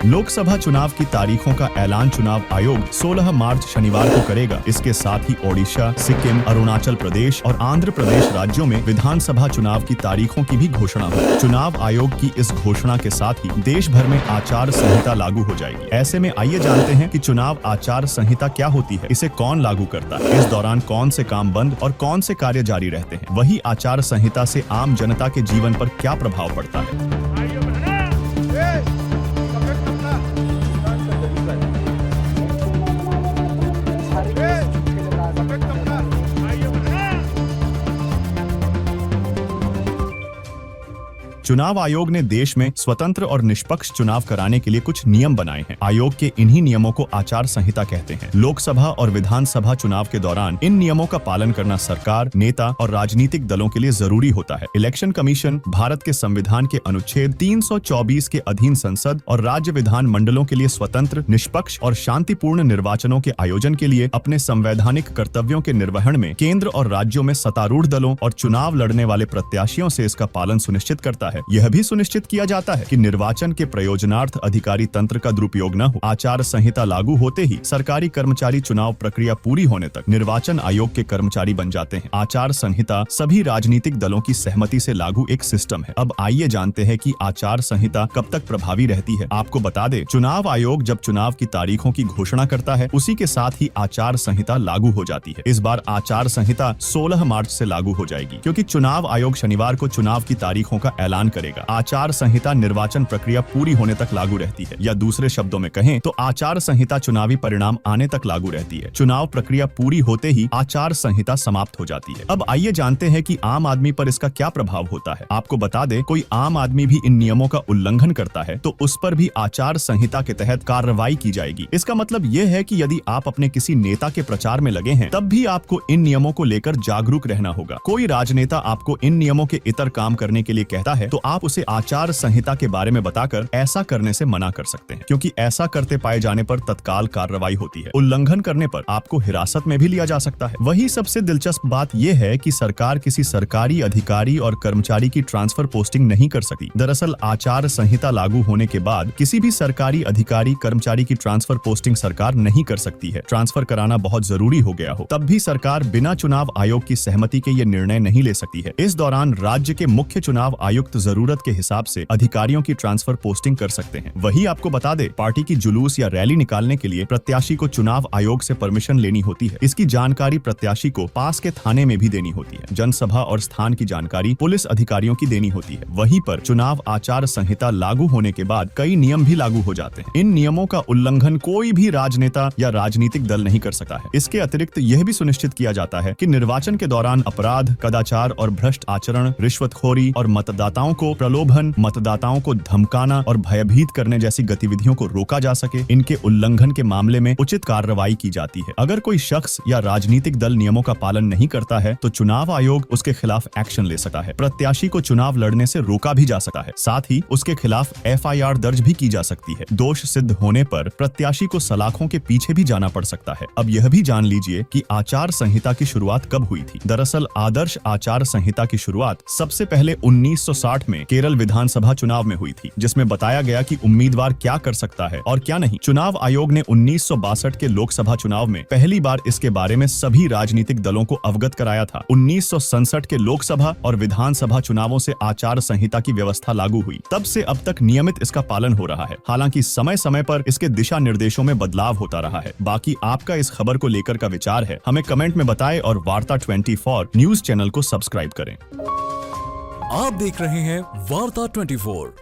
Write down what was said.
लोकसभा चुनाव की तारीखों का ऐलान चुनाव आयोग 16 मार्च शनिवार को करेगा। इसके साथ ही ओडिशा, सिक्किम, अरुणाचल प्रदेश और आंध्र प्रदेश राज्यों में विधानसभा चुनाव की तारीखों की भी घोषणा होगी। चुनाव आयोग की इस घोषणा के साथ ही देश भर में आचार संहिता लागू हो जाएगी। ऐसे में आइए जानते हैं कि चुनाव आचार संहिता क्या होती है, इसे कौन लागू करता है, इस दौरान कौन से काम बंद और कौन से कार्य जारी रहते हैं, वही आचार संहिता से आम जनता के जीवन पर क्या प्रभाव पड़ता है। चुनाव आयोग ने देश में स्वतंत्र और निष्पक्ष चुनाव कराने के लिए कुछ नियम बनाए हैं। आयोग के इन्हीं नियमों को आचार संहिता कहते हैं। लोकसभा और विधानसभा चुनाव के दौरान इन नियमों का पालन करना सरकार, नेता और राजनीतिक दलों के लिए जरूरी होता है। इलेक्शन कमीशन भारत के संविधान के अनुच्छेद 324 के अधीन संसद और राज्य विधान मंडलों के लिए स्वतंत्र, निष्पक्ष और शांतिपूर्ण निर्वाचनों के आयोजन के लिए अपने संवैधानिक कर्तव्यों के निर्वहन में केंद्र और राज्यों में सत्तारूढ़ दलों और चुनाव लड़ने वाले प्रत्याशियों से इसका पालन सुनिश्चित करता है। यह भी सुनिश्चित किया जाता है कि निर्वाचन के प्रयोजनार्थ अधिकारी तंत्र का दुरुपयोग न हो। आचार संहिता लागू होते ही सरकारी कर्मचारी चुनाव प्रक्रिया पूरी होने तक निर्वाचन आयोग के कर्मचारी बन जाते हैं। आचार संहिता सभी राजनीतिक दलों की सहमति से लागू एक सिस्टम है। अब आइए जानते हैं कि आचार संहिता कब तक प्रभावी रहती है। आपको बता दें, चुनाव आयोग जब चुनाव की तारीखों की घोषणा करता है, उसी के साथ ही आचार संहिता लागू हो जाती है। इस बार आचार संहिता 16 मार्च से लागू हो जाएगी, क्योंकि चुनाव आयोग शनिवार को चुनाव की तारीखों का ऐलान करेगा। आचार संहिता निर्वाचन प्रक्रिया पूरी होने तक लागू रहती है, या दूसरे शब्दों में कहें तो आचार संहिता चुनावी परिणाम आने तक लागू रहती है। चुनाव प्रक्रिया पूरी होते ही आचार संहिता समाप्त हो जाती है। अब आइए जानते हैं कि आम आदमी पर इसका क्या प्रभाव होता है। आपको बता दें, कोई आम आदमी भी इन नियमों का उल्लंघन करता है तो उस पर भी आचार संहिता के तहत कार्रवाई की जाएगी। इसका मतलब ये है कि यदि आप अपने किसी नेता के प्रचार में लगे हैं, तब भी आपको इन नियमों को लेकर जागरूक रहना होगा। कोई राजनेता आपको इन नियमों के इतर काम करने के लिए कहता है तो आप उसे आचार संहिता के बारे में बताकर ऐसा करने से मना कर सकते हैं, क्योंकि ऐसा करते पाए जाने पर तत्काल कार्रवाई होती है। उल्लंघन करने पर आपको हिरासत में भी लिया जा सकता है। वही सबसे दिलचस्प बात यह है कि सरकार किसी सरकारी अधिकारी और कर्मचारी की ट्रांसफर पोस्टिंग नहीं कर सकती। दरअसल आचार संहिता लागू होने के बाद किसी भी सरकारी अधिकारी कर्मचारी की ट्रांसफर पोस्टिंग सरकार नहीं कर सकती है। ट्रांसफर कराना बहुत जरूरी हो गया हो, तब भी सरकार बिना चुनाव आयोग की सहमति के ये निर्णय नहीं ले सकती है। इस दौरान राज्य के मुख्य चुनाव आयुक्त जरूरत के हिसाब से अधिकारियों की ट्रांसफर पोस्टिंग कर सकते हैं। वही आपको बता दे, पार्टी की जुलूस या रैली निकालने के लिए प्रत्याशी को चुनाव आयोग से परमिशन लेनी होती है। इसकी जानकारी प्रत्याशी को पास के थाने में भी देनी होती है। जनसभा और स्थान की जानकारी पुलिस अधिकारियों की देनी होती है। वहीं पर चुनाव आचार संहिता लागू होने के बाद कई नियम भी लागू हो जाते हैं। इन नियमों का उल्लंघन कोई भी राजनेता या राजनीतिक दल नहीं कर सकता है। इसके अतिरिक्त यह भी सुनिश्चित किया जाता है कि निर्वाचन के दौरान अपराध, कदाचार और भ्रष्ट आचरण, रिश्वतखोरी और मतदाताओं को प्रलोभन, मतदाताओं को धमकाना और भयभीत करने जैसी गतिविधियों को रोका जा सके। इनके उल्लंघन के मामले में उचित कार्रवाई की जाती है। अगर कोई शख्स या राजनीतिक दल नियमों का पालन नहीं करता है तो चुनाव आयोग उसके खिलाफ एक्शन ले सकता है। प्रत्याशी को चुनाव लड़ने से रोका भी जा सकता है। साथ ही उसके खिलाफ FIR दर्ज भी की जा सकती है। दोष सिद्ध होने पर प्रत्याशी को सलाखों के पीछे भी जाना पड़ सकता है। अब यह भी जान लीजिए कि आचार संहिता की शुरुआत कब हुई थी। दरअसल आदर्श आचार संहिता की शुरुआत सबसे पहले 1960 में केरल विधानसभा चुनाव में हुई थी, जिसमें बताया गया कि उम्मीदवार क्या कर सकता है और क्या नहीं। चुनाव आयोग ने 1962 के लोकसभा चुनाव में पहली बार इसके बारे में सभी राजनीतिक दलों को अवगत कराया था। 1967 के लोकसभा और विधानसभा चुनावों से आचार संहिता की व्यवस्था लागू हुई। तब से अब तक नियमित इसका पालन हो रहा है। हालांकि समय समय पर इसके दिशा निर्देशों में बदलाव होता रहा है। बाकी आपका इस खबर को लेकर का विचार है, हमें कमेंट में बताएं और वार्ता 24 न्यूज चैनल को सब्सक्राइब करें। आप देख रहे हैं वार्ता 24।